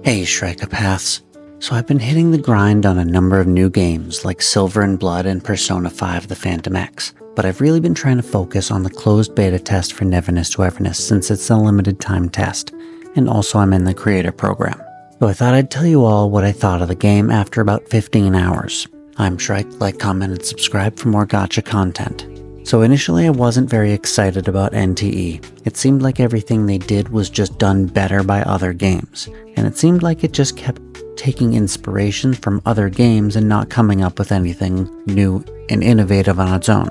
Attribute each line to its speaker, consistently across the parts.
Speaker 1: Hey Shrikapaths. So I've been hitting the grind on a number of new games like Silver and Blood and Persona 5 The Phantom X, but I've really been trying to focus on the closed beta test for Neverness to Everness since it's a limited time test, and also I'm in the creator program. So I thought I'd tell you all what I thought of the game after about 15 hours. I'm Shrike, like, comment, and subscribe for more gacha content. So initially I wasn't very excited about NTE. It seemed like everything they did was just done better by other games, and it seemed like it just kept taking inspiration from other games and not coming up with anything new and innovative on its own.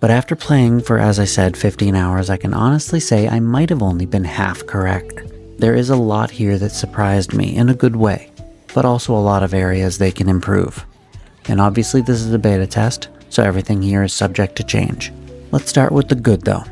Speaker 1: But after playing for, as I said, 15 hours, I can honestly say I might have only been half correct. There is a lot here that surprised me in a good way, but also a lot of areas they can improve. And obviously this is a beta test, so everything here is subject to change. Let's start with the good though.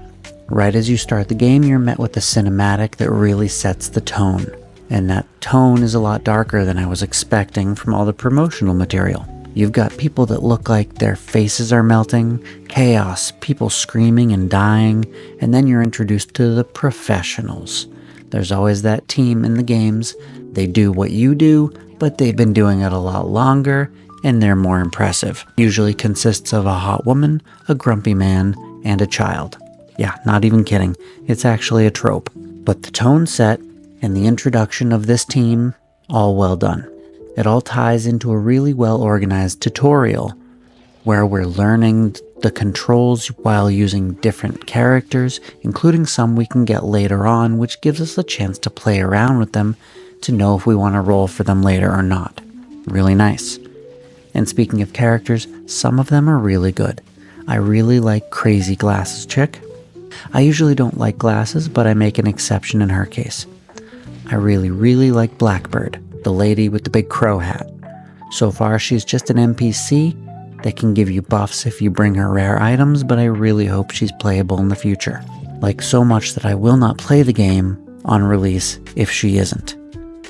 Speaker 1: Right as you start the game, you're met with a cinematic that really sets the tone. And that tone is a lot darker than I was expecting from all the promotional material. You've got people that look like their faces are melting, chaos, people screaming and dying, and then you're introduced to the professionals. There's always that team in the games. They do what you do, but they've been doing it a lot longer, and they're more impressive. Usually consists of a hot woman, a grumpy man, and a child. Yeah, not even kidding. It's actually a trope. But the tone set and the introduction of this team, all well done. It all ties into a really well organized tutorial where we're learning the controls while using different characters, including some we can get later on, which gives us a chance to play around with them to know if we want to roll for them later or not. Really nice. And speaking of characters, some of them are really good. I really like Crazy Glasses Chick. I usually don't like glasses, but I make an exception in her case. I really like Blackbird, the lady with the big crow hat. So far she's just an NPC that can give you buffs if you bring her rare items, but I really hope she's playable in the future. Like so much that I will not play the game on release if she isn't.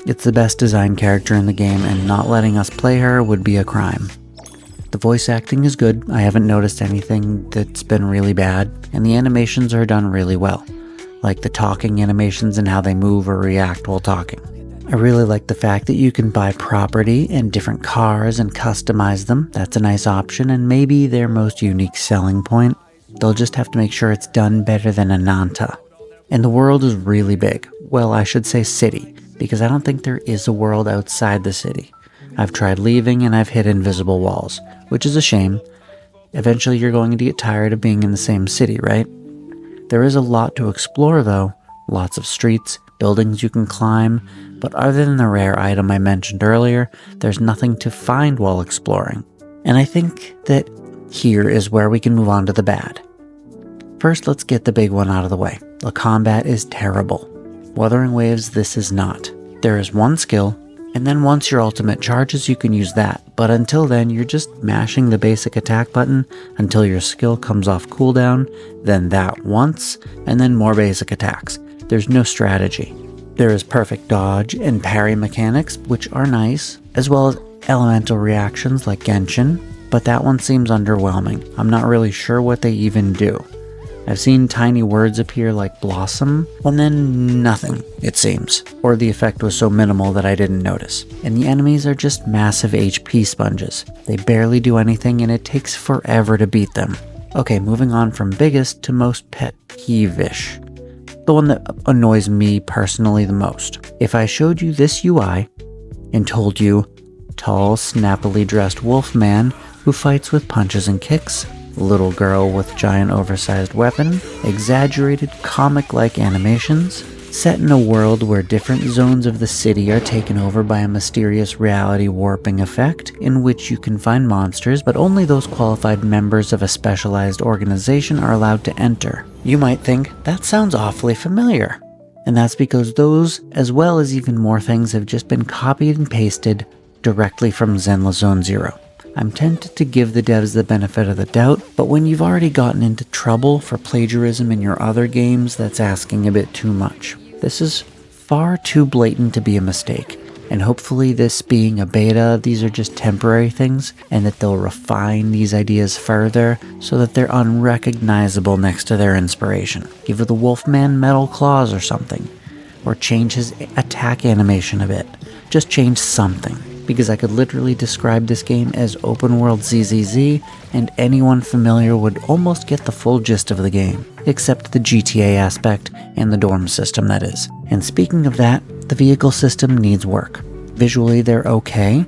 Speaker 1: It's the best designed character in the game, and not letting us play her would be a crime. The voice acting is good. I haven't noticed anything that's been really bad, and the animations are done really well, like the talking animations and how they move or react while talking. I really like the fact that you can buy property and different cars and customize them. That's a nice option, and maybe their most unique selling point. They'll just have to make sure it's done better than Ananta. And the world is really big. Well, I should say city, because I don't think there is a world outside the city. I've tried leaving and I've hit invisible walls, which is a shame. Eventually you're going to get tired of being in the same city, right? There is a lot to explore though. Lots of streets, buildings you can climb, but other than the rare item I mentioned earlier, there's nothing to find while exploring. And I think that here is where we can move on to the bad. First, let's get the big one out of the way. The combat is terrible. Wuthering Waves, this is not. There is one skill, and then once your ultimate charges, you can use that. But until then, you're just mashing the basic attack button until your skill comes off cooldown, then that once, and then more basic attacks. There's no strategy. There is perfect dodge and parry mechanics, which are nice, as well as elemental reactions like Genshin, but that one seems underwhelming. I'm not really sure what they even do. I've seen tiny words appear like blossom, and then nothing, it seems. Or the effect was so minimal that I didn't notice. And the enemies are just massive HP sponges. They barely do anything and it takes forever to beat them. Okay, moving on from biggest to most pet peeve-ish. The one that annoys me personally the most. If I showed you this UI and told you, tall, snappily dressed wolf man who fights with punches and kicks, little girl with giant oversized weapon, exaggerated comic-like animations, set in a world where different zones of the city are taken over by a mysterious reality warping effect in which you can find monsters, but only those qualified members of a specialized organization are allowed to enter. You might think, that sounds awfully familiar. And that's because those, as well as even more things, have just been copied and pasted directly from Zenless Zone Zero. I'm tempted to give the devs the benefit of the doubt, but when you've already gotten into trouble for plagiarism in your other games, that's asking a bit too much. This is far too blatant to be a mistake, and hopefully this being a beta, these are just temporary things, and that they'll refine these ideas further so that they're unrecognizable next to their inspiration. Give the Wolfman metal claws or something, or change his attack animation a bit. just change something, because I could literally describe this game as open world ZZZ, and anyone familiar would almost get the full gist of the game, except the GTA aspect and the dorm system, that is. And speaking of that, the vehicle system needs work. Visually they're okay,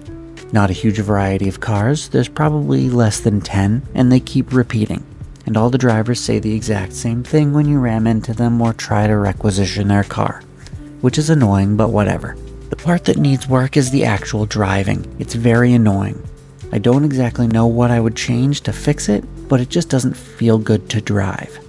Speaker 1: not a huge variety of cars, there's probably less than 10, and they keep repeating. And all the drivers say the exact same thing when you ram into them or try to requisition their car, which is annoying, but whatever. The part that needs work is the actual driving. It's very annoying. I don't exactly know what I would change to fix it, but it just doesn't feel good to drive.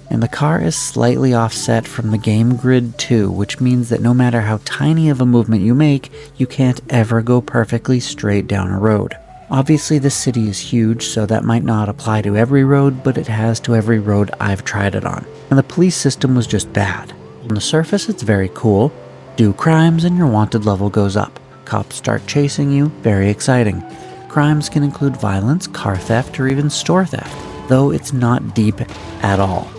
Speaker 1: And the car is slightly offset from the game grid too, which means that no matter how tiny of a movement you make, you can't ever go perfectly straight down a road. Obviously the city is huge, so that might not apply to every road, but it has to every road I've tried it on. And the police system was just bad. On the surface it's very cool. Do crimes and your wanted level goes up. Cops start chasing you, very exciting. Crimes can include violence, car theft, or even store theft, though it's not deep at all.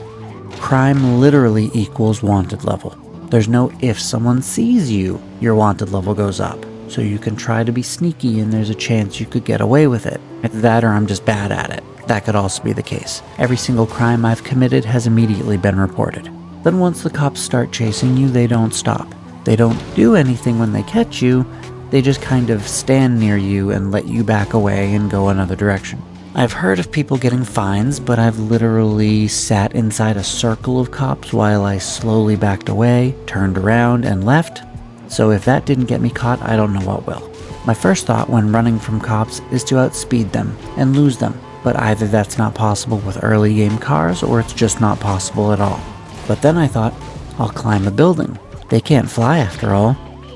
Speaker 1: Crime literally equals wanted level. There's no if someone sees you, your wanted level goes up. So you can try to be sneaky and there's a chance you could get away with it. Either that or I'm just bad at it. That could also be the case. Every single crime I've committed has immediately been reported. Then once the cops start chasing you, they don't stop. They don't do anything when they catch you, they just kind of stand near you and let you back away and go another direction. I've heard of people getting fines, but I've literally sat inside a circle of cops while I slowly backed away, turned around, and left. So if that didn't get me caught, I don't know what will. My first thought when running from cops is to outspeed them and lose them, but either that's not possible with early game cars or it's just not possible at all. But then I thought, I'll climb a building. They can't fly after all.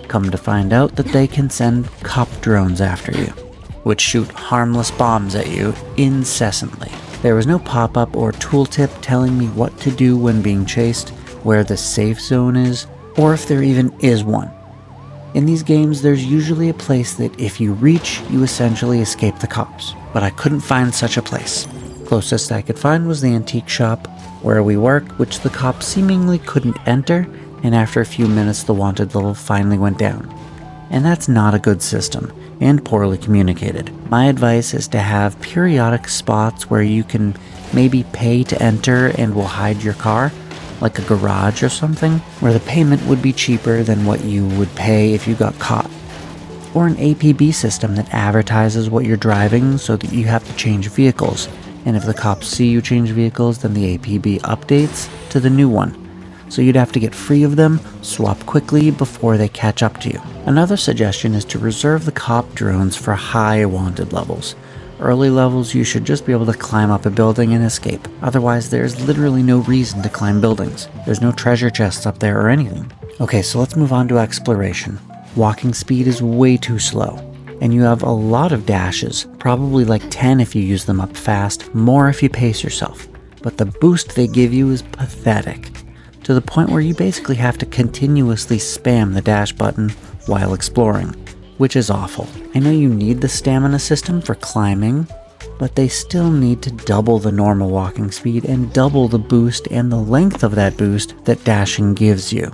Speaker 1: Come to find out that they can send cop drones after you, which shoot harmless bombs at you incessantly. There was no pop-up or tooltip telling me what to do when being chased, where the safe zone is, or if there even is one. In these games, there's usually a place that if you reach, you essentially escape the cops, but I couldn't find such a place. Closest I could find was the antique shop where we work, which the cops seemingly couldn't enter, and after a few minutes the wanted level finally went down. And that's not a good system, and poorly communicated. My advice is to have periodic spots where you can maybe pay to enter and will hide your car, like a garage or something, where the payment would be cheaper than what you would pay if you got caught. Or an APB system that advertises what you're driving so that you have to change vehicles, and if the cops see you change vehicles, then the APB updates to the new one. So you'd have to get free of them, swap quickly before they catch up to you. Another suggestion is to reserve the cop drones for high wanted levels. Early levels, you should just be able to climb up a building and escape. Otherwise, there's literally no reason to climb buildings. There's no treasure chests up there or anything. Okay, so let's move on to exploration. Walking speed is way too slow, and you have a lot of dashes, probably like 10 if you use them up fast, more if you pace yourself. But the boost they give you is pathetic, to the point where you basically have to continuously spam the dash button while exploring, which is awful. I know you need the stamina system for climbing, but they still need to double the normal walking speed and double the boost and the length of that boost that dashing gives you,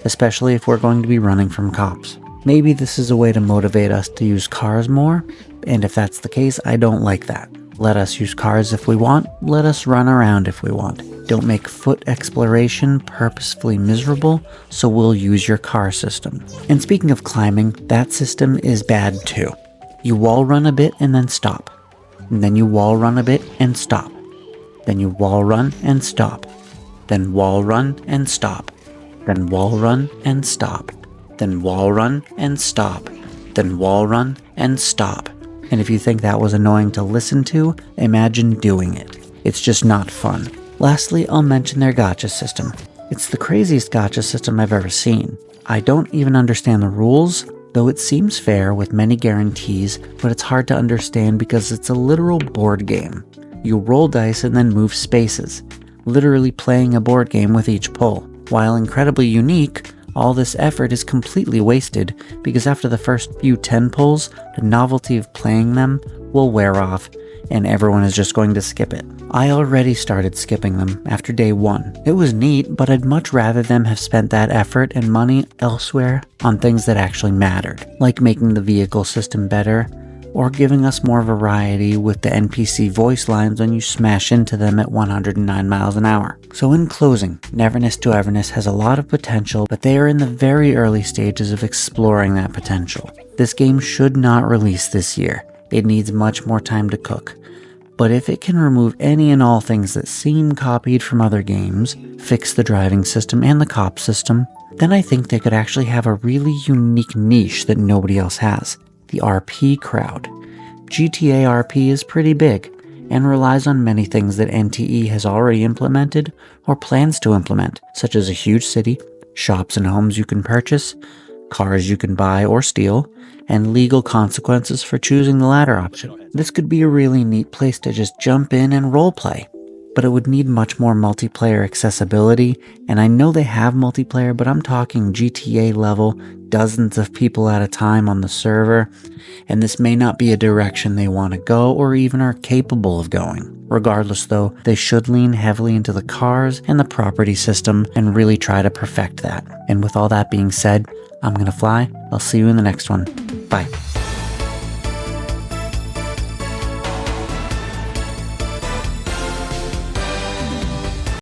Speaker 1: especially if we're going to be running from cops. Maybe this is a way to motivate us to use cars more, and if that's the case, I don't like that. Let us use cars if we want, let us run around if we want. Don't make foot exploration purposefully miserable, so we'll use your car system. And speaking of climbing, that system is bad too. You wall run a bit and then stop. And then you wall run a bit and stop. Then you wall run and stop. Then wall run and stop. Then wall run and stop. Then wall run and stop. Then wall run and stop. And if you think that was annoying to listen to, imagine doing it. It's just not fun. Lastly, I'll mention their gacha system. It's the craziest gacha system I've ever seen. I don't even understand the rules, though it seems fair with many guarantees, but it's hard to understand because it's a literal board game. You roll dice and then move spaces, literally playing a board game with each pull. While incredibly unique, all this effort is completely wasted because after the first few 10 pulls, the novelty of playing them will wear off and everyone is just going to skip it. I already started skipping them after day 1. It was neat, but I'd much rather them have spent that effort and money elsewhere on things that actually mattered, like making the vehicle system better, or giving us more variety with the NPC voice lines when you smash into them at 109 miles an hour. So in closing, Neverness to Everness has a lot of potential, but they are in the very early stages of exploring that potential. This game should not release this year. It needs much more time to cook. But if it can remove any and all things that seem copied from other games, fix the driving system and the cop system, then I think they could actually have a really unique niche that nobody else has. The RP crowd. GTA RP is pretty big and relies on many things that NTE has already implemented or plans to implement, such as a huge city, shops and homes you can purchase, cars you can buy or steal, and legal consequences for choosing the latter option. This could be a really neat place to just jump in and roleplay, but it would need much more multiplayer accessibility, and I know they have multiplayer, but I'm talking GTA level, dozens of people at a time on the server, and this may not be a direction they want to go or even are capable of going. Regardless though, they should lean heavily into the cars and the property system and really try to perfect that. And with all that being said, I'm gonna fly. I'll see you in the next one. Bye.